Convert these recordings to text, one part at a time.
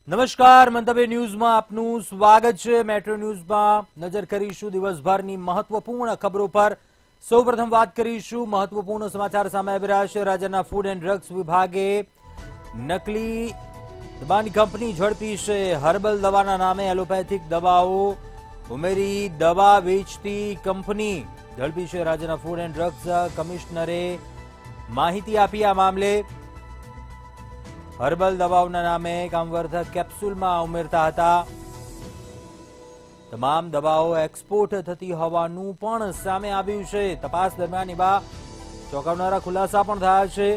નમસ્કાર, મંતવ્ય ન્યૂઝમાં આપનું સ્વાગત છે। મેટ્રો ન્યૂઝમાં નજર કરીશું દિવસભરની મહત્વપૂર્ણ ખબરો પર। સૌપ્રથમ વાત કરીશું મહત્વપૂર્ણ સમાચાર સામે આવી રહ્યા છે। રાજ્યના ફૂડ એન્ડ ડ્રગ્સ વિભાગે નકલી દવાની કંપની ઝડપી છે। હર્બલ દવાના નામે એલોપેથિક દવાઓ ઉમેરી દવા વેચતી કંપની ઝડપી છે। રાજ્યના ફૂડ એન્ડ ડ્રગ્સ કમિશનરે માહિતી આપી આ મામલે। હર્બલ દવાઓના નામે કામવર્ધક કેપ્સ્યુલમાં ઉમેરતા હતા। તમામ દવાઓ એક્સપોર્ટ થતી હોવાનું પણ સામે આવ્યું છે। તપાસ દરમિયાન એવા ચોંકાવનારા ખુલાસા પણ થયા છે।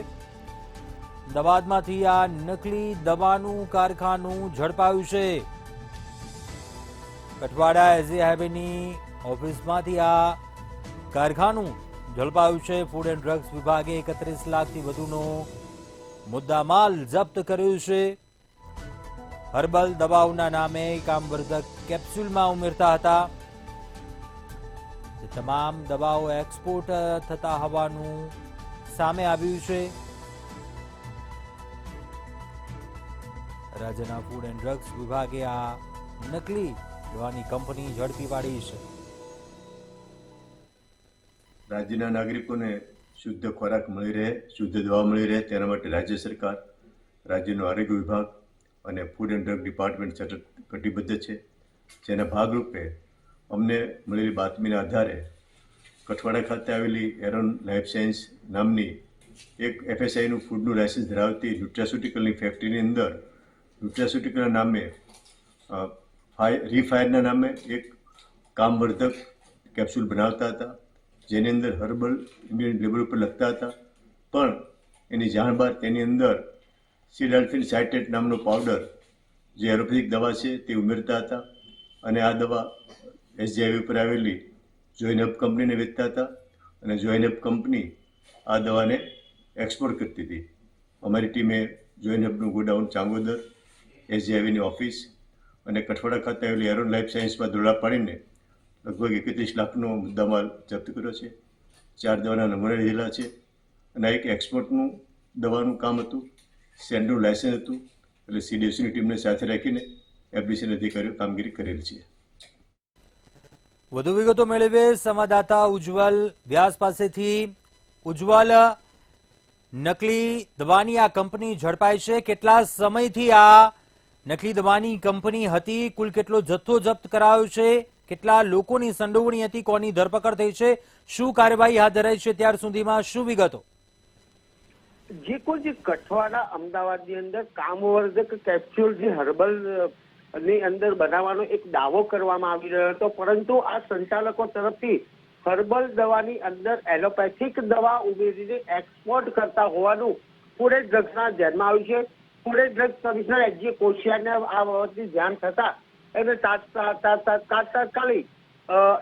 અમદાવાદમાંથી આ નકલી દવાનું કારખાનું ઝડપાયું છે। કઠવાડા એસજી હાઈવેની ઓફિસમાંથી આ કારખાનું ઝડપાયું છે। ફૂડ એન્ડ ડ્રગ્સ વિભાગે 31 લાખથી વધુનો મુદ્દામાલ જપ્ત કર્યું છે। હર્બલ દવાઓના નામે કામવર્ધક કેપ્સ્યુલમાં ઉમેરતા હતા। તમામ દવાઓ એક્સપોર્ટ થતા હોવાનું સામે આવ્યું છે। રાજ્યના ફૂડ એન્ડ ડ્રગ્સ વિભાગે આ નકલી દવાની કંપની ઝડપી પાડી છે। રાજ્યના નાગરિકોને શુદ્ધ ખોરાક મળી રહે, શુદ્ધ દવા મળી રહે તેના માટે રાજ્ય સરકાર, રાજ્યનો આરોગ્ય વિભાગ અને ફૂડ એન્ડ ડ્રગ ડિપાર્ટમેન્ટ સતત કટિબદ્ધ છે। જેના ભાગરૂપે અમને મળેલી બાતમીના આધારે કઠવાડા ખાતે આવેલી એરોન લાઈફ સાયન્સ નામની એક એફએસઆઈનું ફૂડનું લાયસન્સ ધરાવતી ન્યુટ્રાસ્યુટિકલની ફેક્ટરીની અંદર ન્યુટ્રાસ્યુટિકલના નામે રીફાયરના નામે એક કામવર્ધક કેપ્સ્યુલ બનાવતા હતા, જેની અંદર હર્બલ ઇન્ડિયન લેબલ ઉપર લખતા હતા, પણ એની જાણ બાદ તેની અંદર સિડાલ્ફિન સાઇટ્રેટ નામનો પાવડર જે એલોપેથિક દવા છે તે ઉમેરતા હતા અને આ દવા એસજી હાઈવે ઉપર આવેલી જોઈનહબ કંપનીને વેચતા હતા અને જોઈનહબ કંપની આ દવાને એક્સપોર્ટ કરતી હતી। અમારી ટીમે જોઈનહબનું ગોડાઉન ચાંગોદર, એસજી હાઈવેની ઓફિસ અને કઠવાડા ખાતે આવેલી એરોન લાઈફ સાયન્સમાં દોરડા પાડીને લગભગ 31 લાખનો મુદ્દામાલ જપ્ત કર્યો છે। 4 દવાના નમૂના લીધેલા છે અને એક એક્સપોર્ટનું દવાનું કામ હતું, સેન્ડનું લાયસન્સ હતું, એટલે સીડીએસની ટીમને સાથે રાખીને એપ્લિકેશન અધિકારીઓ કામગીરી કરેલ છે। વધુ વિગતો મેળવે સંવાદદાતા ઉજ્જવલ વ્યાસ પાસેથી। ઉજ્જવલ, નકલી દવાની આ કંપની ઝડપાઈ છે, કેટલા સમયથી આ નકલી દવાની કંપની હતી, કુલ કેટલો જથ્થો જપ્ત કરાયો છે, કેટલા લોકોની સંડોવણી હતી, કોની ધરપકડ થઈ છે, શું કાર્યવાહી હાથ ધરાઈ છે ત્યાર સુધીમાં, શું વિગતો? જે કોઈ જે કઠવાડા અમદાવાદની અંદર કામવર્ધક કેપ્સ્યુલ જે હર્બલ ની અંદર બનાવવાનો એક દાવો કરવામાં આવી રહ્યો હતો, પરંતુ આ સંચાલકો તરફથી હર્બલ દવાની અંદર એલોપેથિક દવા ઉમેરીને એક્સપોર્ટ કરતા હોવાનું ફૂડ એન્ડ ડ્રગ્સના ધ્યાનમાં આવ્યું છે। Food and drugs commissioner HG કોશિયાને આ બાબતની ધ્યાન થતા એમને તાત્કાલિક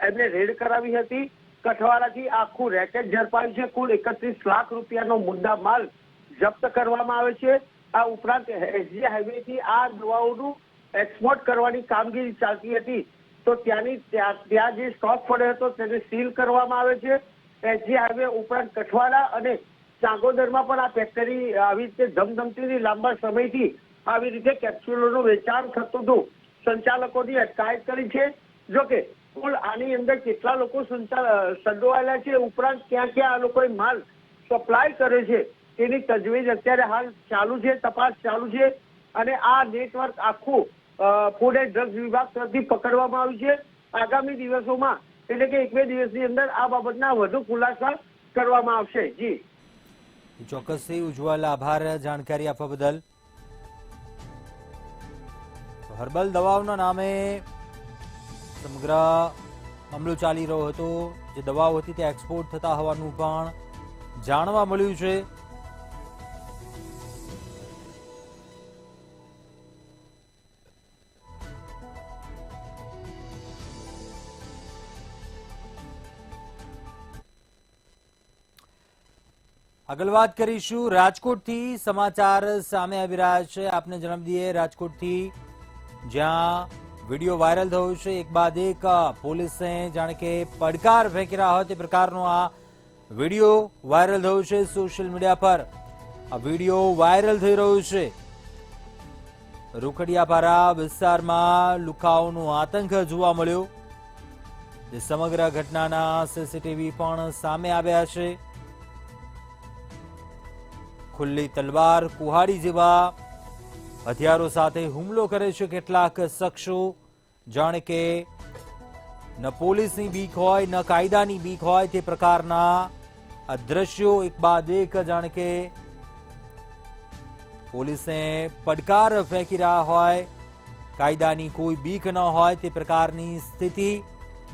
એમને રેડ કરાવી હતી। કઠવાડાથી આખું રેકેટ ઝડપાયું છે। કુલ 31 લાખ રૂપિયાનો મુદ્દા માલ જપ્ત કરવામાં આવે છે। આ ઉપરાંત એસજી હાઈવેથી આ દવાઓનું એક્સપોર્ટ કરવાની કામગીરી ચાલતી હતી, તો ત્યાં જે સ્ટોક પડ્યો હતો તેને સીલ કરવામાં આવે છે। એસજી હાઈવે ઉપરાંત કઠવાડા અને ચાંગોદરમાં પણ આ ફેક્ટરી આવી રીતે ધમધમતી લાંબા સમયથી આવી રીતે કેપ્સ્યુલોનું વેચાણ થતું હતું। સંચાલકોની અટકાયત કરી છે। જોકે કુલ આની અંદર કેટલા લોકો સંડોવાયેલા છે, ઉપરાંત ક્યાં ક્યાં આ લોકોએ માલ સપ્લાય કરે છે તેની તજવીજ અત્યારે હાલ ચાલુ છે, તપાસ ચાલુ છે અને આ નેટવર્ક આખું ફૂડ એન્ડ ડ્રગ્સ વિભાગ તરફથી પકડવામાં આવ્યું છે। આગામી દિવસોમાં એટલે કે 1-2 દિવસની અંદર આ બાબતના વધુ ખુલાસા કરવામાં આવશે। જી ચોક્કસથી ઉજ્જવલ, આભાર જાણકારી આપવા બદલ। હર્બલ દવાઓના નામે સમગ્ર મામલો ચાલી રહ્યો હતો, જે દવાઓ હતી તે એક્સપોર્ટ થતા હોવાનું પણ જાણવા મળ્યું છે। આગળ વાત કરીશું રાજકોટથી સમાચાર સામે આવી રહ્યા છે। આપને જણાવી દઈએ રાજકોટથી, જ્યાં વિડીયો વાયરલ થયો છે, એક બાદ એક પોલીસને જાણે કે પડકાર ફેંકી રહ્યા હોય તે પ્રકારનો આ વિડીયો વાયરલ થયો છે સોશિયલ મીડિયા પર। આ વિડીયો વાયરલ થઈ રહ્યો છે। રોકડિયાપારા વિસ્તારમાં લુખાઓનો આતંક જોવા મળ્યો. જે સમગ્ર ઘટનાના સીસીટીવી પણ સામે આવ્યા છે. ખુલ્લી તલવાર, કુહાડી જેવા હથિયારો સાથે હુમલો કરે છે કેટલાક શખ્સો. જાણે કે ન પોલીસની બીક હોય ન કાયદાની બીક હોય તે પ્રકારના આ દ્રશ્યો એક બાદ એક જાણે કે પોલીસને પડકાર ફેંકી રહ્યા હોય, કાયદાની કોઈ બીક ન હોય તે પ્રકારની સ્થિતિ.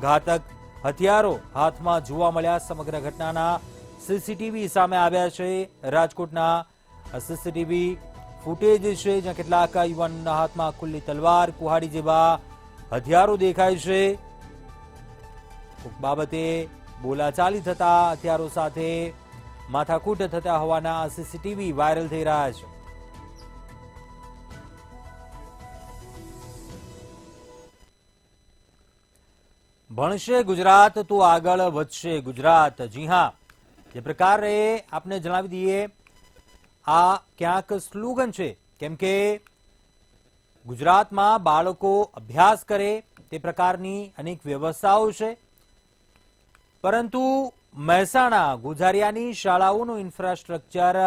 ઘાતક હથિયારો હાથમાં જોવા મળ્યા. સમગ્ર ઘટનાના સીસીટીવી સામે આવ્યા છે. રાજકોટના સીસીટીવી ફૂટેજ છે જ્યાં કેટલાક યુવાનોના હાથમાં ખુલ્લી તલવાર, કુહાડી જેવા હથિયારો દેખાય છે. બાબતે બોલાચાલી થતા હથિયારો સાથે માથાકૂટ થતા હોવાના સીસીટીવી વાયરલ થઈ રહ્યા છે. ભણશે ગુજરાત તો આગળ વધશે ગુજરાત. જી હા, જે પ્રકારે આપને જણાવી દઈએ, આ ક્યાંક સ્લોગન છે, કેમ કે ગુજરાતમાં બાળકો અભ્યાસ કરે તે પ્રકારની અનેક વ્યવસ્થાઓ છે, પરંતુ મહેસાણા ગોઝારિયાની શાળાઓનું ઇન્ફ્રાસ્ટ્રક્ચર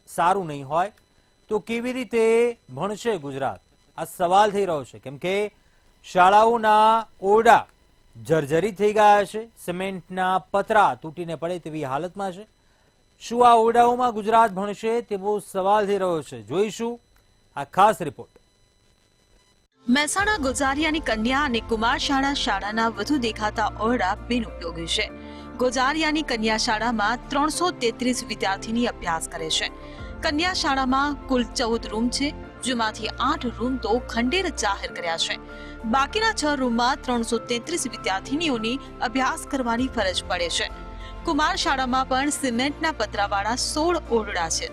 સારું નહીં હોય તો કેવી રીતે ભણશે ગુજરાત? આ સવાલ થઈ રહ્યો છે, કેમ કે શાળાઓના ઓરડા જર્જરિત થઈ ગયા છે. સિમેન્ટના પતરા તૂટીને પડે તેવી હાલતમાં છે. શું આ ઓરડાઓમાં ગુજરાત ભણશે તેવો સવાલ થઈ રહ્યો છે? જોઈશું આ ખાસ રિપોર્ટ. મહેસાણા ગોઝારિયાની કન્યા અને કુમાર શાળાના વધુ દેખાતા ઓરડા બિનઉપયોગી છે. ગોઝારિયાની કન્યા શાળામાં 333 વિદ્યાર્થીની અભ્યાસ કરે છે. કન્યા શાળામાં કુલ 14 રૂમ છે, જેમાંથી 8 રૂમ તો ખંડેર જાહેર કર્યા છે. બાકીના 6 રૂમમાં 333 વિદ્યાર્થીનીઓની અભ્યાસ કરવાની ફરજ પડે છે. કુમાર શાળામાં પણ સિમેન્ટના પતરાવાળા 16 ઓરડા છે.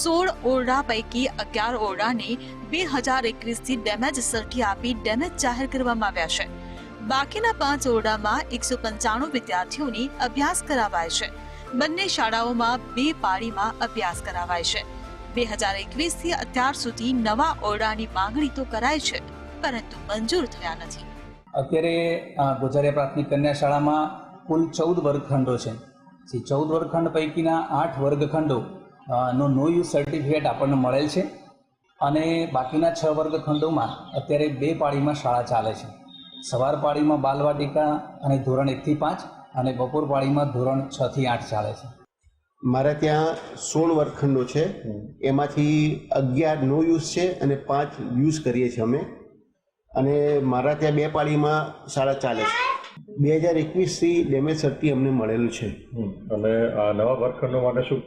16 ઓરડા પૈકી 11 ઓરડાને 2021 થી ડેમેજ સર્ટી આપી ડેમેજ જાહેર કરવામાં આવ્યા છે. બાકીના 5 ઓરડામાં 195 વિદ્યાર્થીઓની અભ્યાસ કરાવાય છે. બંને શાળાઓમાં 2 પાળીમાં અભ્યાસ કરાવાય છે. 2021 થી અત્યાર સુધી નવા ઓરડાની માંગણી તો કરાય છે, પરંતુ મંજૂર થયા નથી. અત્યારે ગોઝારિયા પ્રાથમિક કન્યા શાળામાં કુલ 14 વર્ગખંડો છે. 14 વર્ગખંડ પૈકીના 8 વર્ગખંડો નો નો યુઝ સર્ટિફિકેટ આપણને મળેલ છે, અને બાકીના 6 વર્ગખંડોમાં અત્યારે 2 પાળીમાં શાળા ચાલે છે. સવાર પાળીમાં બાલવાટિકા અને ધોરણ 1 થી 5 અને બપોર પાળીમાં ધોરણ 6 થી 8 ચાલે છે. મારા ત્યાં 16 વર્ગખંડો છે, એમાંથી 11 નો યુઝ છે અને 5 યુઝ કરીએ છીએ અમે. અને મારા ત્યાં 2 પાળીમાં શાળા ચાલે છે. 2021 થી ડેમેજ સર્ટી અમને મળેલું છે. અને નવા વર્ગખંડો માટે શું?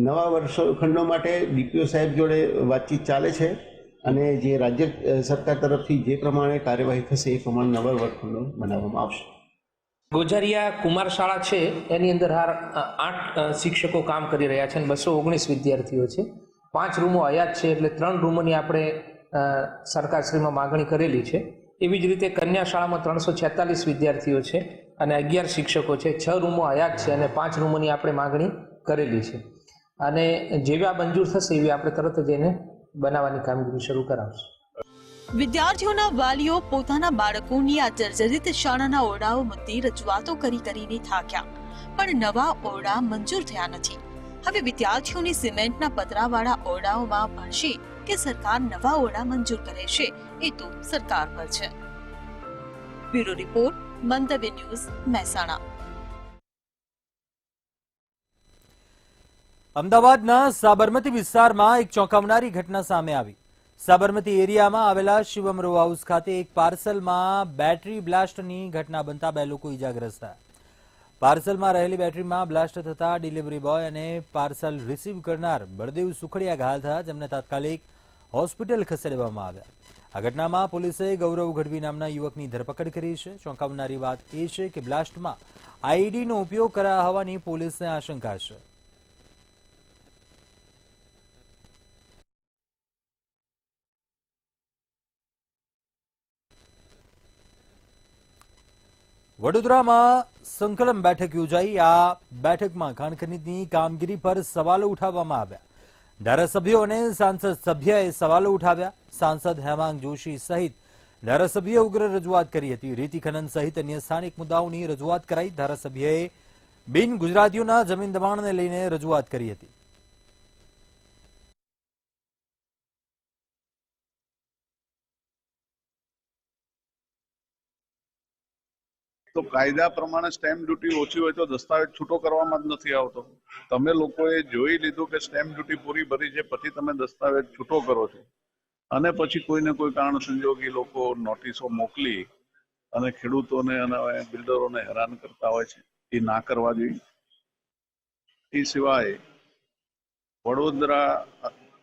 નવા વર્ગખંડો માટે ડીપીઓ સાહેબ જોડે વાતચીત ચાલે છે, અને જે રાજ્ય સરકાર તરફથી જે પ્રમાણે કાર્યવાહી થશે એ પ્રમાણે નવા વર્ગખંડો બનાવવામાં આવશે. ગોઝારિયા કુમાર શાળા છે, એની અંદર હાર 8 શિક્ષકો કામ કરી રહ્યા છે અને 219 વિદ્યાર્થીઓ છે. 5 રૂમો હયાત છે, એટલે 3 રૂમોની આપણે સરકારશ્રીમાં માગણી કરેલી છે. એવી જ રીતે કન્યા શાળામાં 346 વિદ્યાર્થીઓ છે અને 11 શિક્ષકો છે. 6 રૂમો હયાત છે અને 5 રૂમોની આપણે માગણી કરેલી છે. અને જેવી આ મંજૂર થશે એવી આપણે તરત જ એને બનાવવાની કામગીરી શરૂ કરાવશું. વિદ્યાર્થીઓના વાલીઓ પોતાના બાળકોની આ જર્જરિત શાળાના ઓરડાઓ મુદ્દે રજૂઆતો કરીને થાક્યા, પણ નવા ઓરડા મંજૂર થયા નથી. હવે વિદ્યાર્થીઓની સિમેન્ટના પતરાવાળા ઓરડાઓમાં ભણશે કે સરકાર નવા ઓરડા મંજૂર કરે છે, એ તો સરકાર પર છે. બ્યુરો રિપોર્ટ, મંતવ્ય ન્યૂઝ, મહેસાણા. અમદાવાદના સાબરમતી વિસ્તારમાં એક ચોંકાવનારી ઘટના સામે આવી. સાબરમતી એરિયામાં આવેલા શિવમ રો હાઉસ ખાતે એક પાર્સલમાં બેટરી બ્લાસ્ટની ઘટના બનતા 2 લોકો ઇજાગ્રસ્ત થયા. પાર્સલમાં રહેલી બેટરીમાં બ્લાસ્ટ થતા ડિલિવરી બોય અને પાર્સલ રિસીવ કરનાર બળદેવ સુખડિયા ઘાયલ થયા, જેમને તાત્કાલિક હોસ્પિટલ ખસેડવામાં આવ્યા. આ ઘટનામાં પોલીસે ગૌરવ ગઢવી નામના યુવકની ધરપકડ કરી છે. ચોંકાવનારી વાત એ છે કે બ્લાસ્ટમાં આઈઈડીનો ઉપયોગ કરાયા હોવાની પોલીસને આશંકા છે. વડોદરામાં સંકલન બેઠક યોજાઈ. આ બેઠકમાં ખાણ ખનીજની કામગીરી પર સવાલો ઉઠાવવામાં આવ્યા. ધારાસભ્યો અને સાંસદ સભ્યએ સવાલો ઉઠાવ્યા. સાંસદ હેમાંગ જોશી સહિત ધારાસભ્યએ ઉગ્ર રજૂઆત કરી હતી. રેતી ખનન સહિત અન્ય સ્થાનિક મુદ્દાઓની રજૂઆત કરાઈ. ધારાસભ્યએ બિન ગુજરાતીઓના જમીન દબાણને લઈને રજૂઆત કરી હતી. તો કાયદા પ્રમાણે સ્ટેમ્પ ડ્યુટી ઓછી હોય તો દસ્તાવેજ છૂટો કરવામાં જ નથી આવતો. તમે લોકોએ જોઈ લીધું કે સ્ટેમ્પ ડ્યુટી પૂરી ભરી છે, પછી તમે દસ્તાવેજ છૂટો કરો છો અને પછી કોઈને કોઈ કારણ સંજોગી લોકો નોટિસો મોકલી અને ખેડૂતોને અને બિલ્ડરોને હેરાન કરતા હોય છે. એ ના કરવા જોઈએ. એ સિવાય વડોદરા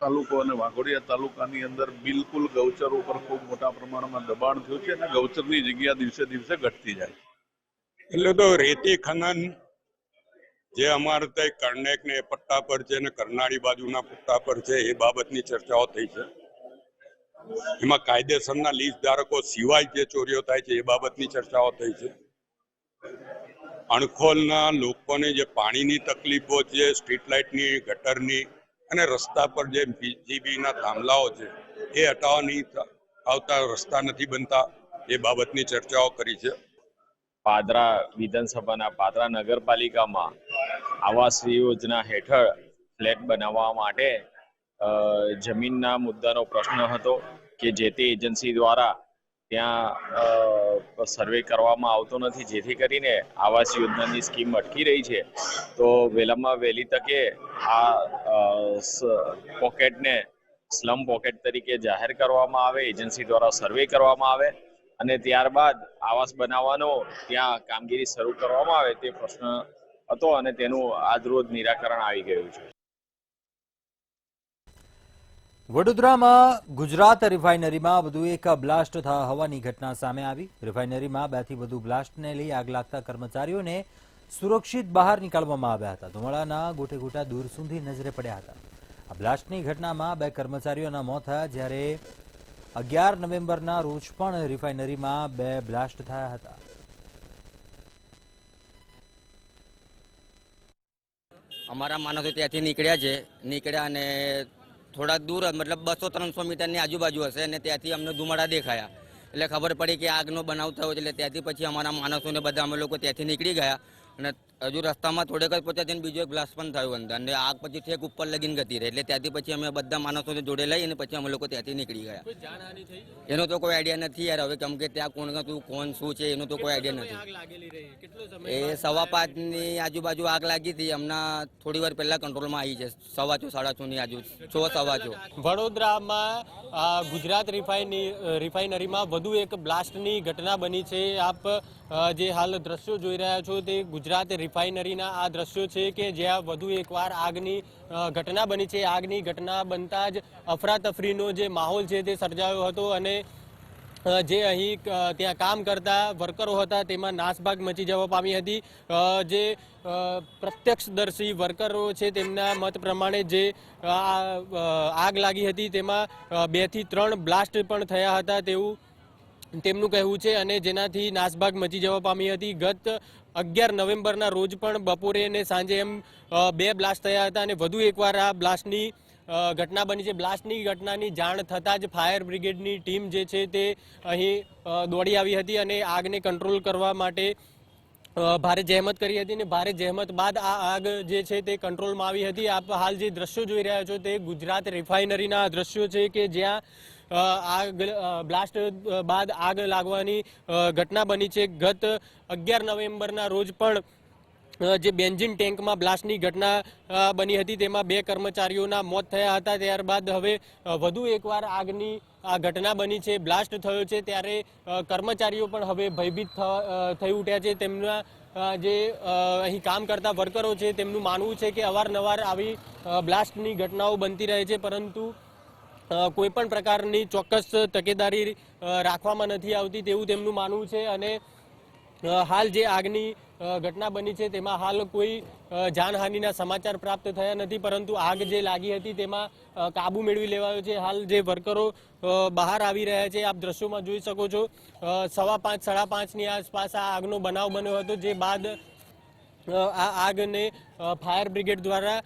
તાલુકો અને વાઘોડિયા તાલુકાની અંદર બિલકુલ ગૌચર ઉપર ખૂબ મોટા પ્રમાણમાં દબાણ થયું છે અને ગૌચરની જગ્યા દિવસે દિવસે ઘટતી જાય છે. એટલે તો રેતી ખનન જે અમારે ત્યાં કર્ણેક ને પટ્ટા પર છે અને કરનાળી બાજુના પટ્ટા પર છે એ બાબતની ચર્ચાઓ થઈ છે. એમાં કાયદેસરના લીઝ ધારકો સિવાય જે ચોરીઓ થાય છે એ બાબતની ચર્ચાઓ થઈ છે. અણખોલના લોકોને જે પાણીની તકલીફો છે, સ્ટ્રીટ લાઇટની, ગટરની અને રસ્તા પર જે જીબીના થાંભલાઓ છે એ હટાવવા નહીં આવતા, રસ્તા નથી બનતા, એ બાબતની ચર્ચાઓ કરી છે. પાદરા વિધાનસભાના પાદરા નગરપાલિકામાં આવાસ યોજના હેઠળ ફ્લેટ બનાવવા માટે જમીનના મુદ્દાનો પ્રશ્ન હતો કે જે તે એજન્સી દ્વારા ત્યાં સર્વે કરવામાં આવતો નથી, જેથી કરીને આવાસ યોજનાની સ્કીમ અટકી રહી છે. તો વહેલામાં વહેલી તકે આ પોકેટને સ્લમ પોકેટ તરીકે જાહેર કરવામાં આવે, એજન્સી દ્વારા સર્વે કરવામાં આવે અને ત્યારબાદ આવાસ બનાવવાનો ત્યાં કામગીરી શરૂ કરવામાં આવે તે પ્રશ્ન હતો અને તેનું આજરોજ નિરાકરણ આવી ગયું છે. વડોદરામાં ગુજરાત રિફાઇનરીમાં વધુ એક બ્લાસ્ટ થયા હોવાની ઘટના સામે આવી. રિફાઇનરીમાં 2 થી વધુ બ્લાસ્ટને લઈ આગ લાગતા કર્મચારીઓને સુરક્ષિત બહાર નીકાળવામાં આવ્યા હતા. ધુમાડાના ગોટે ગોટા દૂર સુધી નજરે પડ્યા હતા. આ બ્લાસ્ટની ઘટનામાં 2 કર્મચારીઓના મોત થયા, જ્યારે 11 નવેમ્બરના રોજ પણ રિફાઇનરીમાં 2 બ્લાસ્ટ થયા હતા. અમારા માણસો ત્યાંથી નીકળ્યા અને થોડા દૂર મતલબ 200-300 મીટરની આજુબાજુ હશે અને ત્યાંથી અમને ધુમાડા દેખાયા. એટલે ખબર પડી કે આગનો બનાવ થયો. એટલે ત્યાંથી પછી અમારા માણસોને બધા અમે લોકો ત્યાંથી નીકળી ગયા અને હજુ રસ્તામાં થોડેક જ પહોંચ્યા બીજો એક બ્લાસ્ટ પણ થયો અંદર અને આગ પછી ઠેક ઉપર લગીને ગતી રહી. એટલે ત્યાંથી પછી અમે બધા માણસોને જોડે લઈ અને પછી અમે લોકો ત્યાંથી નીકળી ગયા. એનો તો કોઈ આઈડિયા નથી યાર હવે, કેમ કે ત્યાં કોણ હતું, કોણ શું છે એનો તો કોઈ આઈડિયા નથી. એ 5:15ની આજુબાજુ આગ લાગી હતી. હમણાં થોડી વાર પહેલા કંટ્રોલમાં આવી છે. 6:15-6:30ની આજુ 6:15. વડોદરામાં ગુજરાત રિફાઇનરીમાં વધુ એક બ્લાસ્ટની ઘટના બની છે. આપ જે હાલ દ્રશ્યો જોઈ રહ્યા છો તે ગુજરાત રિફાઇનરીના આ દ્રશ્યો છે કે જ્યાં વધુ એકવાર આગની ઘટના બની છે. આગની ઘટના બનતા જ અફરાતફરીનો જે માહોલ છે તે સર્જાયો હતો અને જે અહીં ત્યાં કામ કરતા વર્કરો હતા તેમાં નાસભાગ મચી જવા પામી હતી. જે પ્રત્યક્ષદર્શી વર્કરો છે તેમના મત પ્રમાણે જે આગ લાગી હતી તેમાં 2 થી 3 બ્લાસ્ટ પણ થયા હતા તેવું તેમનું કહેવું છે અને જેનાથી નાસભાગ મચી જવા પામી હતી. ગત 11 નવેમ્બરના રોજ પણ બપોરે અને સાંજે એમ 2 બ્લાસ્ટ થયા હતા અને વધુ એકવાર આ બ્લાસ્ટની ઘટના બની છે. બ્લાસ્ટની ઘટનાની જાણ થતાં જ ફાયર બ્રિગેડની ટીમ જે છે તે અહીં દોડી આવી હતી અને આગને કંટ્રોલ કરવા માટે ભારે જહેમત કરી હતી અને ભારે જહેમત બાદ આ આગ જે છે તે કંટ્રોલમાં આવી હતી. આપ હાલ જે દ્રશ્યો જોઈ રહ્યા છો તે ગુજરાત રિફાઇનરીના દ્રશ્યો છે કે જ્યાં આગ બ્લાસ્ટ બાદ આગ લાગવાની ઘટના બની છે. ગત 11 નવેમ્બરના રોજ પણ જે બેન્ઝિન ટેન્કમાં બ્લાસ્ટની ઘટના બની હતી તેમાં 2 કર્મચારીઓના મોત થયા હતા. ત્યારબાદ હવે વધુ એકવાર આગની આ ઘટના બની છે, બ્લાસ્ટ થયો છે, ત્યારે કર્મચારીઓ પણ હવે ભયભીત થઈ ઉઠ્યા છે. તેમના જે અહીં કામ કરતા વર્કરો છે તેમનું માનવું છે કે અવારનવાર આવી બ્લાસ્ટની ઘટનાઓ બનતી રહે છે, પરંતુ કોઈ પણ પ્રકારની ચોક્કસ તકેદારી રાખવામાં નથી આવતી તેવું તેમનું માનવું છે. અને હાલ જે આગની ઘટના બની છે તેમાં હાલ કોઈ જાનહાનિના સમાચાર પ્રાપ્ત થયા નથી, પરંતુ આગ જે લાગી હતી તેમાં કાબુ મેળવી લેવાયો છે. હાલ જે વર્કરો બહાર આવી રહ્યા છે આપ દ્રશ્યોમાં જોઈ શકો છો. 5:15-5:30ની આસપાસ આ આગનો બનાવ બન્યો હતો, જે બાદ આ આગને ફાયર બ્રિગેડ દ્વારા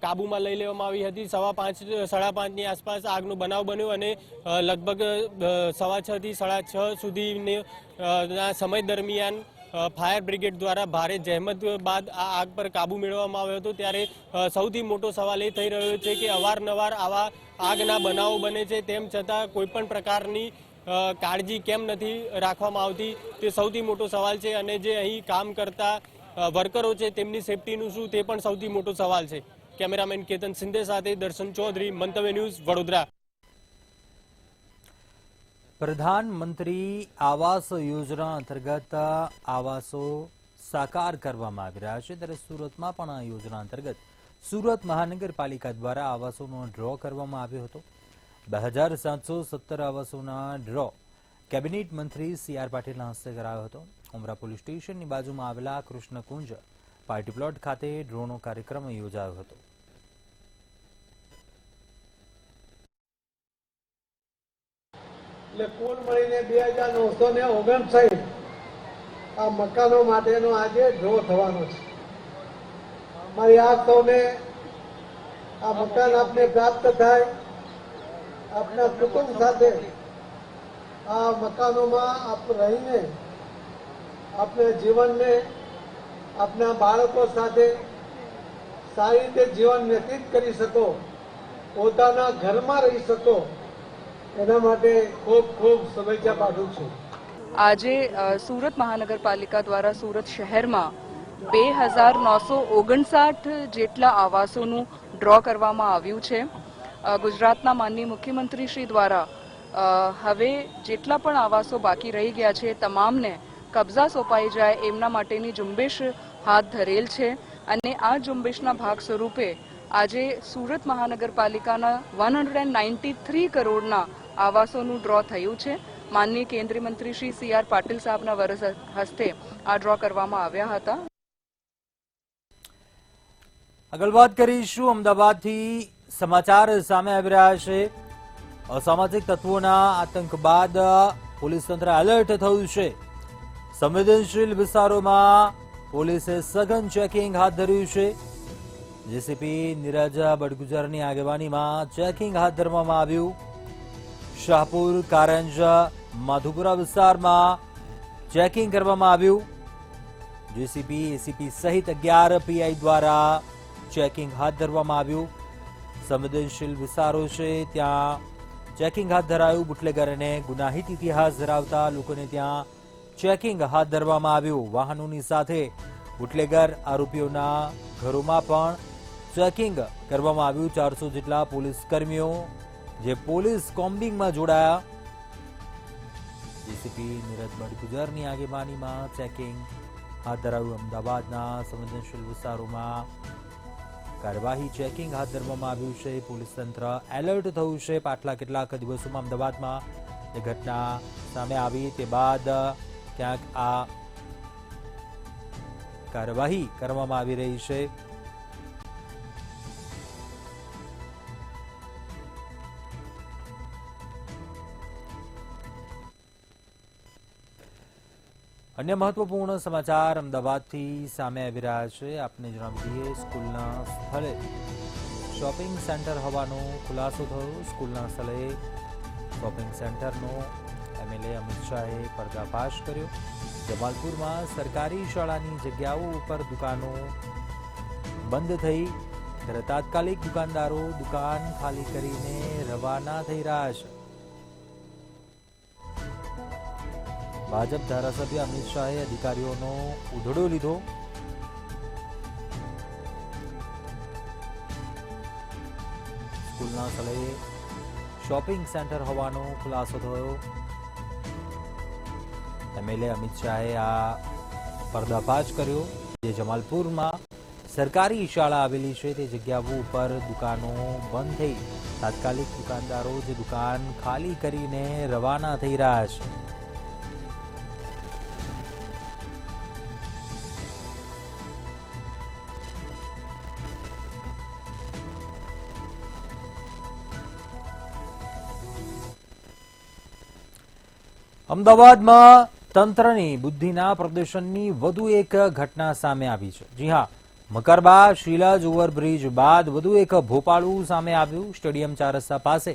કાબૂમાં લઈ લેવામાં આવી હતી. 5:30 સાડા 5ની આસપાસ આગનો બનાવ બન્યો અને લગભગ 6:15 થી 6:30 સુધીના સમય દરમિયાન ફાયર બ્રિગેડ દ્વારા ભારે જહેમત બાદ આ આગ પર કાબુ મેળવવામાં આવ્યો હતો. ત્યારે સૌથી મોટો સવાલ એ થઈ રહ્યો છે કે અવારનવાર આવા આગના બનાવો બને છે, તેમ છતાં કોઈ પણ પ્રકારની કાળજી કેમ નથી રાખવામાં આવતી, તે સૌથી મોટો સવાલ છે. અને જે અહીં કામ કરતા વર્કરો છે તેમની સેફટીનું શું, તે પણ સૌથી મોટો સવાલ છે. કેમેરામેન કેતન સિંધે સાથે દર્શન ચૌધરી, મંતવ્ય ન્યૂઝ, વડોદરા. પ્રધાનમંત્રી આવાસ યોજના અંતર્ગત આવાસો સાકાર કરવામાં આવી રહ્યા છે, ત્યારે સુરતમાં પણ આ યોજના અંતર્ગત સુરત મહાનગરપાલિકા દ્વારા આવાસોનો ડ્રો કરવામાં આવ્યો હતો. 2717 આવાસોના ડ્રો કેબિનેટ મંત્રી CR પાટીલના હસ્તે કરાયો હતો. ઉમરા પોલીસ સ્ટેશનની બાજુમાં આવેલા કૃષ્ણકુંજ પાર્ટી પ્લોટ ખાતે ડ્રોનો કાર્યક્રમ યોજાયો હતો. એટલે કુલ મળીને 2959 આ મકાનો માટેનો આજે ડ્રો થવાનો છે. મારી આપ સૌને આ મકાન આપને પ્રાપ્ત થાય, આપના કુટુંબ સાથે આ મકાનોમાં આપ રહીને આપના જીવનને આપના બાળકો સાથે સારી રીતે જીવન વ્યતીત કરી શકો, પોતાના ઘરમાં રહી શકો, એના માટે ખૂબ ખૂબ શુભેચ્છા પાઠવું છું. આજે સુરત મહાનગરપાલિકા દ્વારા સુરત શહેરમાં 2959 જેટલા આવાસોનું ડ્રો કરવામાં આવ્યું છે. ગુજરાતના માનનીય મુખ્યમંત્રી શ્રી દ્વારા હવે જેટલા પણ આવાસો બાકી રહી ગયા છે તમામને કબજા સોંપાઈ જાય એમના માટેની ઝુંબેશ હાથ ધરેલ છે. અને આ ઝુંબેશના ભાગ સ્વરૂપે આજે સુરત મહાનગરપાલિકાના 193 કરોડના આવાસોનું ડ્રો થયું છે. માનનીય કેન્દ્રીય મંત્રી શ્રી CR પાટીલ સાહેબના વરદ હસ્તે આ ડ્રો કરવામાં આવ્યા હતા. આગળ વાત કરીશું, અમદાવાદથી સમાચાર સામે આવી રહ્યા છે. અસામાજિક તત્વોના આતંક બાદ પોલીસ તંત્ર એલર્ટ થયું છે. સંવેદનશીલ વિસ્તારોમાં પોલીસે સઘન ચેકિંગ હાથ ધર્યું છે. જેસીપી નીરજ બડગુજરની આગેવાનીમાં ચેકિંગ હાથ ધરવામાં આવ્યું. શાહપુર, કારંજ, માધુપુરા વિસ્તારમાં ચેકિંગ કરવામાં આવ્યું. જેસીપી, એસીપી સહિત 11 PI દ્વારા ચેકિંગ હાથ ધરવામાં આવ્યું. સંવેદનશીલ વિસ્તારો છે ત્યાં ચેકિંગ હાથ ધરાયું. બુટલેગર અને ગુનાહિત ઇતિહાસ ધરાવતા લોકોને ત્યાં ચેકિંગ હાથ ધરવામાં આવ્યું. વાહનોની સાથે બુટલેગર આરોપીઓના ઘરોમાં પણ ચેકિંગ કરવામાં આવ્યું. 400 જેટલા પોલીસ કર્મીઓ જે પોલીસ કોમ્બિંગમાં જોડાયા. જેસીપી નીરજ બડગુજરની આગેવાનીમાં ચેકિંગ હાથ ધરાયું. અમદાવાદના સંવેદનશીલ વિસ્તારોમાં કાર્યવાહી ચેકિંગ હાથ ધરવામાં આવ્યું છે. પોલીસ તંત્ર એલર્ટ થયું છે. પાછલા કેટલાક દિવસોમાં અમદાવાદમાં જે ઘટના સામે આવી તે બાદ ક્યાંક આ કાર્યવાહી કરવામાં આવી રહી છે. અન્ય મહત્વપૂર્ણ સમાચાર અમદાવાદથી સામે આવી રહ્યા છે. આપને જણાવી દઈએ, સ્કૂલના સ્થળે શોપિંગ સેન્ટર હોવાનો ખુલાસો થયો. સ્કૂલના સ્થળે શોપિંગ સેન્ટરનો MLA અમિત શાહે પર્દાફાશ કર્યો. જમાલપુરમાં સરકારી શાળાની જગ્યાઓ ઉપર દુકાનો બંધ થઈ, ત્યારે તાત્કાલિક દુકાનદારો દુકાન ખાલી કરીને રવાના થઈ રહ્યા છે. ભાજપ ધારાસભ્ય અમિત શાહે અધિકારીઓનો ઉધડો લીધો. સ્કૂલના સ્થળે શોપિંગ સેન્ટર હોવાનો ખુલાસો થયો. MLA અમિત શાહે આ પર્દાફાશ કર્યો. જે જમાલપુરમાં સરકારી શાળા આવેલી છે તે જગ્યાઓ ઉપર દુકાનો બંધ થઈ, તાત્કાલિક દુકાનદારો જે દુકાન ખાલી કરીને રવાના થઈ રહ્યા છે. અમદાવાદમાં તંત્રની બુદ્ધિના પ્રદર્શનની વધુ એક ઘટના સામે આવી છે. જી હા, મકરબા શીલાજ ઓવરબ્રિજ બાદ વધુ એક ભોપાળું સામે આવ્યું. સ્ટેડિયમ 4 રસ્તા પાસે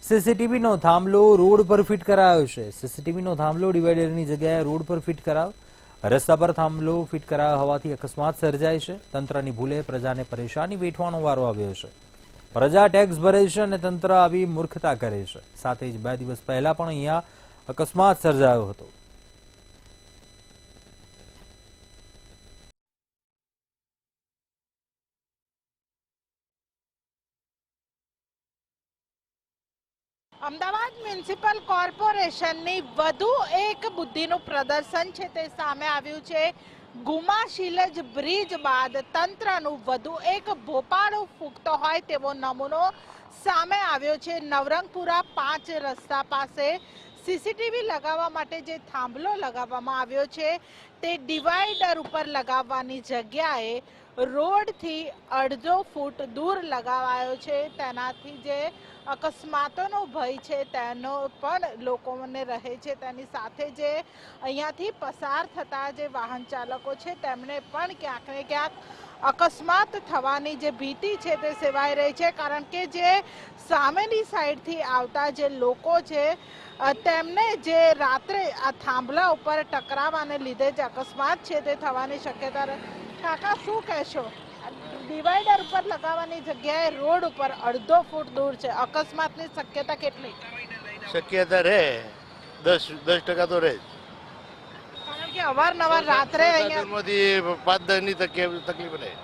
સીસીટીવીનો થાંભલો રોડ પર ફિટ કરાયો છે. સીસીટીવીનો થાંભલો ડિવાઈડરની જગ્યાએ રોડ પર ફિટ કરાયો. રસ્તા પર થાંભલો ફિટ કરાયો હોવાથી અકસ્માત સર્જાય છે. તંત્રની ભૂલે પ્રજાને પરેશાની વેઠવાનો વારો આવ્યો છે. પ્રજા ટેક્સ ભરે છે અને તંત્ર આવી મૂર્ખતા કરે છે. સાથે જ 2 દિવસ પહેલા પણ અહીંયા અકસ્માત સર્જાયો હતો. અમદાવાદ મ્યુનિસિપલ કોર્પોરેશનની વધુ એક બુદ્ધિનું પ્રદર્શન છે તે સામે આવ્યું છે. ગુમા શીલજ બ્રિજ બાદ તંત્રનું વધુ એક ભોપાળું ફૂંકતો હોય તેવો નમૂનો સામે આવ્યો છે. નવરંગપુરા 5 રસ્તા પાસે સીસીટીવી લગાવવા માટે જે થાંભલો લગાવવામાં આવ્યો છે તે ડિવાઈડર ઉપર લગાવવાની જગ્યાએ રોડથી 1.5 ફૂટ દૂર લગાવાયો છે. તેનાથી જે અકસ્માતોનો ભય છે તેનો પણ લોકોને રહે છે. તેની સાથે જે અહીંયાથી પસાર થતા જે વાહન ચાલકો છે તેમને પણ ક્યાંક ને ક્યાંક અકસ્માત થવાની જે ભીતિ છે તે સેવાઈ રહી છે. કારણ કે જે સામેની સાઈડથી આવતા જે લોકો છે તેમને જે રાત્રે આ થાંભલા ઉપર ટકરાવાને લીધે જે અકસ્માત છે તે થવાની શક્યતા રહે. કાકા શું કહેશો? ડિવાઈડર ઉપર લગાવવાની જગ્યાએ રોડ ઉપર 1.5 ફૂટ દૂર છે. અકસ્માતની શક્યતા કેટલી? શક્યતા રહે 10% તો રહે. કારણ કે અવારનવાર રાત્રે અહીંયા 5-10 ની તકલીફ રહે.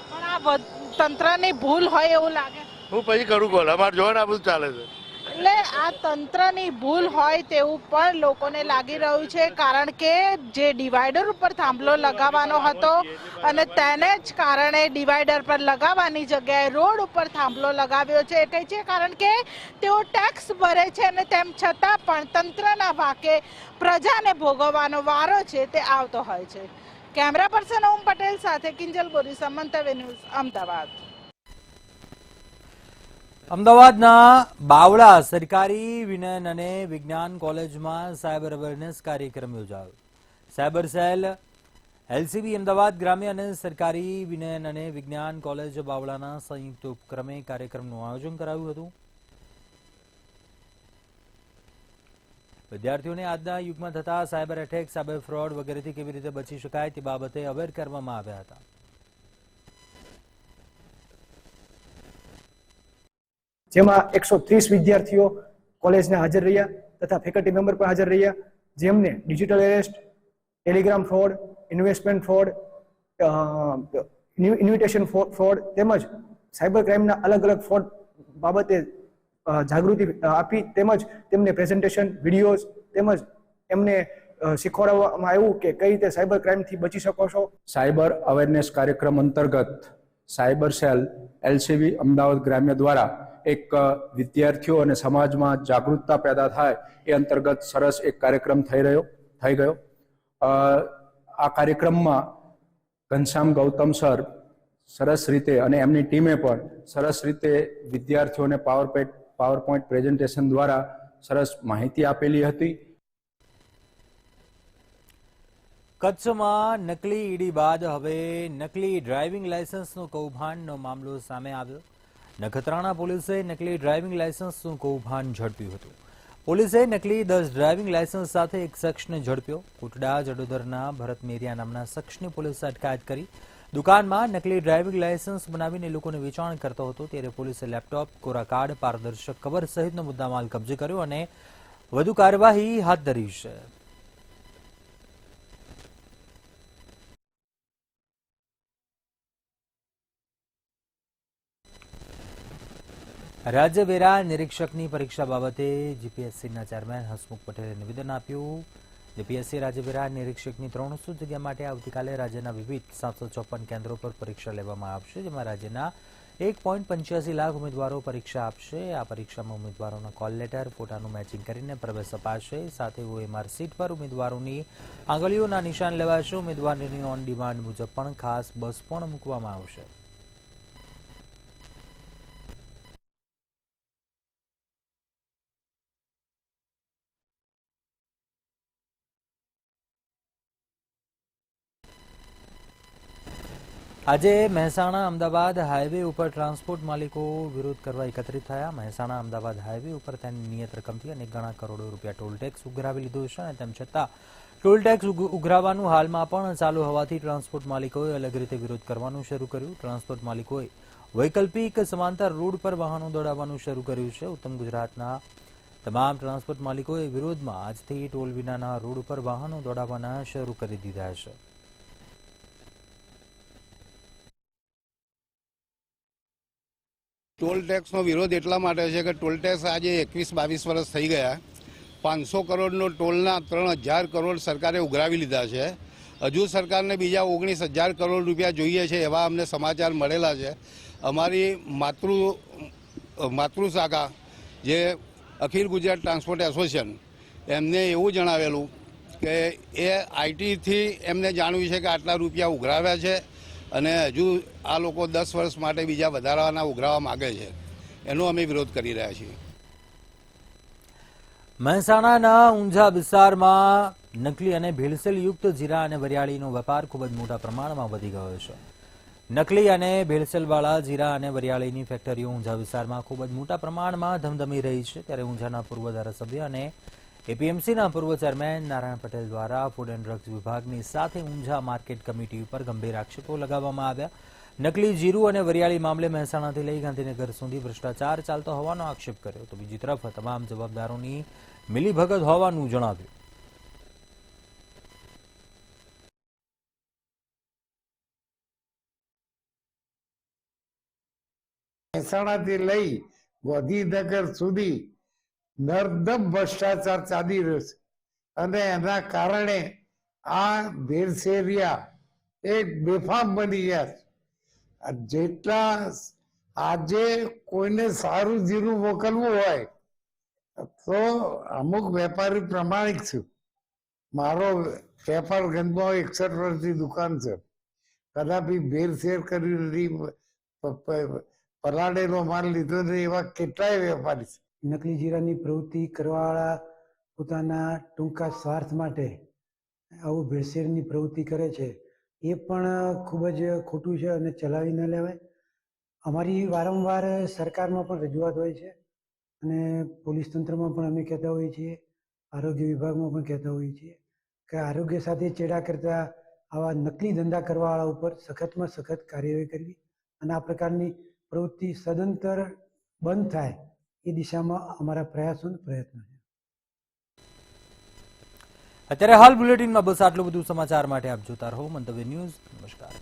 પણ આ તંત્રની ભૂલ હોય એવું લાગે. હું પછી કરું કોલ અમારે જોવા આ બધું ચાલે છે. એટલે આ તંત્રની ભૂલ હોય તેવું પણ લોકોને લાગી રહ્યું છે. કારણ કે જે ડિવાઈડર ઉપર થાંભલો લગાવવાનો હતો અને તેને જ કારણે ડિવાઈડર પર લગાવવાની જગ્યાએ રોડ ઉપર થાંભલો લગાવ્યો છે. એટલે છે કારણ કે તેઓ ટેક્સ ભરે છે અને તેમ છતાં પણ તંત્રના વાકે પ્રજાને ભોગવવાનો વારો છે તે આવતો હોય છે. કેમેરા પર્સન ઓમ પટેલ સાથે કિંજલ બોરી, સમંતવ્ય ન્યૂઝ, અમદાવાદ. અમદાવાદના બાવળા સરકારી વિજ્ઞાન અને વિજ્ઞાન કોલેજમાં સાયબર અવેરનેસ કાર્યક્રમ યોજાયો. સાયબર સેલ, એલસીબી અમદાવાદ ગ્રામ્ય અને સરકારી વિજ્ઞાન અને વિજ્ઞાન કોલેજ બાવળાના સંયુક્ત ઉપક્રમે કાર્યક્રમનું આયોજન કરાયું હતું. વિદ્યાર્થીઓને આજના યુગમાં થતા સાયબર એટેક, સાયબર ફ્રોડ વગેરેથી કેવી રીતે બચી શકાય તે બાબતે અવેર કરવામાં આવ્યા હતા. જેમાં 130 વિદ્યાર્થીઓ કોલેજના હાજર રહ્યા તથા ફેકલ્ટી મેમ્બર પણ હાજર રહ્યા, જેમને digital arrest, Telegram fraud, investment fraud, invitation fraud તેમજ સાયબર ક્રાઇમના અલગ અલગ ફ્રોડ બાબતે જાગૃતિ આપી તેમજ તેમને પ્રેઝન્ટેશન, વિડીયોઝ તેમજ એમને શીખવાડવામાં આવ્યું કે કઈ રીતે સાયબર ક્રાઇમથી બચી શકો છો. સાયબર અવેરનેસ કાર્યક્રમ અંતર્ગત સાયબર સેલ એલસીબી અમદાવાદ ગ્રામ્ય દ્વારા એક વિદ્યાર્થીઓ અને સમાજમાં જાગૃતતા પેદા થાય એ અંતર્ગત સરસ એક કાર્યક્રમ થઈ ગયો. આ કાર્યક્રમમાં ઘનશ્યામ ગૌતમ સર સરસ રીતે અને એમની ટીમે પણ સરસ રીતે વિદ્યાર્થીઓને પાવરપોઈન્ટ પ્રેઝન્ટેશન દ્વારા સરસ માહિતી આપેલી હતી. કચ્છમાં નકલી ઈડી બાદ હવે નકલી ડ્રાઇવિંગ લાયસન્સનો કૌભાંડનો મામલો સામે આવ્યો. નખત્રાણા પોલીસે નકલી ડ્રાઇવિંગ લાયસન્સનું કૌભાંડ ઝડપ્યું હતું. પોલીસે નકલી 10 ડ્રાઇવિંગ લાયસન્સ સાથે એક શખ્સને ઝડપ્યો. કોટડા જડોદરના ભરત મેરિયા નામના શખ્સની પોલીસે અટકાયત કરી. દુકાનમાં નકલી ડ્રાઇવિંગ લાયસન્સ બનાવીને લોકોને વેચાણ કરતો હતો. ત્યારે પોલીસે લેપટોપ, કોરા કાર્ડ, પારદર્શક કવર સહિતનો મુદ્દામાલ કબજે કર્યો અને વધુ કાર્યવાહી હાથ ધરી છે. રાજ્ય વેરા નિરીક્ષકની પરીક્ષા બાબતે જીપીએસસીના ચેરમેન હસમુખ પટેલે નિવેદન આપ્યું. જીપીએસસી રાજ્ય વેરા નિરીક્ષકની 300 જગ્યા માટે આવતીકાલે રાજ્યના વિવિધ 754 કેન્દ્રો પર પરીક્ષા લેવામાં આવશે, જેમાં રાજ્યના 1.85 લાખ ઉમેદવારો પરીક્ષા આપશે. આ પરીક્ષામાં ઉમેદવારોના કોલ લેટર, ફોટાનું મેચિંગ કરીને પ્રવેશ અપાશે. સાથે ઓએમઆર સીટ પર ઉમેદવારોની આંગળીઓના નિશાન લેવાશે. ઉમેદવારોની ઓન ડિમાન્ડ મુજબ પણ ખાસ બસ પણ મૂકવામાં આવશે. આજે મહેસાણા અમદાવાદ હાઈવે ઉપર ટ્રાન્સપોર્ટ માલિકો વિરોધ કરવા એકત્રિત થયા. મહેસાણા અમદાવાદ હાઈવે ઉપર તેની નિયત રકમથી અનેક ગણા કરોડો રૂપિયા ટોલ ટેક્સ ઉઘરાવી લીધો છે અને તેમ છતાં ટોલ ટેક્સ ઉઘરાવવાનું હાલમાં પણ ચાલુ હોવાથી ટ્રાન્સપોર્ટ માલિકોએ અલગ રીતે વિરોધ કરવાનું શરૂ કર્યું. ટ્રાન્સપોર્ટ માલિકોએ વૈકલ્પિક સમાંતર રોડ પર વાહનો દોડાવવાનું શરૂ કર્યું છે. ઉત્તર ગુજરાતના તમામ ટ્રાન્સપોર્ટ માલિકોએ વિરોધમાં આજથી ટોલ વિનાના રોડ ઉપર વાહનો દોડાવવાના શરૂ કરી દીધા છે. ટોલ ટેક્સનો વિરોધ એટલા માટે છે કે ટોલ ટેક્સ આજે 21-22 વર્ષ થઈ ગયા. 500 કરોડનો ટોલના 3000 કરોડ સરકારે ઉઘરાવી લીધા છે. હજુ સરકારને બીજા 19,000 કરોડ રૂપિયા જોઈએ છે એવા અમને સમાચાર મળેલા છે. અમારી માતૃ શાખા જે અખિલ ગુજરાત ટ્રાન્સપોર્ટ એસોસિએશન એમને એવું જણાવેલું કે એ આઈટીથી એમને જાણવ્યું છે કે આટલા રૂપિયા ઉઘરાવ્યા છે અને હજુ આ લોકો 10 વર્ષ માટે બીજા વધારાના ઉઘરાવવા માગે છે. એનો અમે વિરોધ કરી રહ્યા છીએ. મહેસાણાના ઊંઝા વિસ્તારમાં નકલી અને ભેળસેળયુક્ત જીરા અને વરિયાળીનો વેપાર ખૂબ જ મોટા પ્રમાણમાં વધી ગયો છે. નકલી અને ભેળસેળવાળા જીરા અને વરિયાળીની ફેક્ટરીઓ ઊંઝા વિસ્તારમાં ખૂબ જ મોટા પ્રમાણમાં ધમધમી રહી છે. ત્યારે ઊંઝાના પૂર્વ ધારાસભ્ય અને એપીએમસીના પૂર્વ ચેરમેન નારાયણ પટેલ દ્વારા ફૂડ એન્ડ ડ્રગ્સ વિભાગની સાથે ઊંઝા માર્કેટ કમિટી ઉપર ગંભીર આક્ષેપો લગાવવામાં આવ્યા. નકલી જીરું અને વરિયાળી મામલે મહેસાણાથી લઈ ગાંધીનગર સુધી ભ્રષ્ટાચાર ચાલતો હોવાનો આક્ષેપ કર્યો. તો બીજી તરફ તમામ જવાબદારોની મિલીભગત હોવાનું જણાવ્યું. મહેસાણાથી લઈ ગાંધીનગર સુધી નર્દમ ભ્રષ્ટાચાર ચાલી રહ્યો છે અને એના કારણે આ ભેળસેળિયા એક બેફામ બની ગયા છે. જેટલા આજે કોઈને સારું જીરું મોકલવું હોય તો અમુક વેપારી પ્રમાણિક છું. મારો વેપાર ગંજમાં 61 વર્ષની દુકાન છે. કદાપી ભેળસેળ કરી નથી, પલાળેલો માલ લીધો નથી, એવા કેટલાય વેપારી છે. નકલી જીરાની પ્રવૃત્તિ કરવાવાળા પોતાના ટૂંકા સ્વાર્થ માટે આવું ભેળસેળની પ્રવૃત્તિ કરે છે એ પણ ખૂબ જ ખોટું છે અને ચલાવી ન લેવાય. અમારી વારંવાર સરકારમાં પણ રજૂઆત હોય છે અને પોલીસ તંત્રમાં પણ અમે કહેતા હોઈએ છીએ, આરોગ્ય વિભાગમાં પણ કહેતા હોઈએ છીએ કે આરોગ્ય સાથે ચેડા કરતા આવા નકલી ધંધા કરવાવાળા ઉપર સખતમાં સખત કાર્યવાહી કરવી અને આ પ્રકારની પ્રવૃત્તિ સદંતર બંધ થાય એ દિશામાં અમારા પ્રયાસો અને પ્રયત્નો છે. અત્યારે હાલ બુલેટિનમાં બસ આટલું બધું. સમાચાર માટે આપ જોતા રહો મંતવ્ય ન્યૂઝ. નમસ્કાર.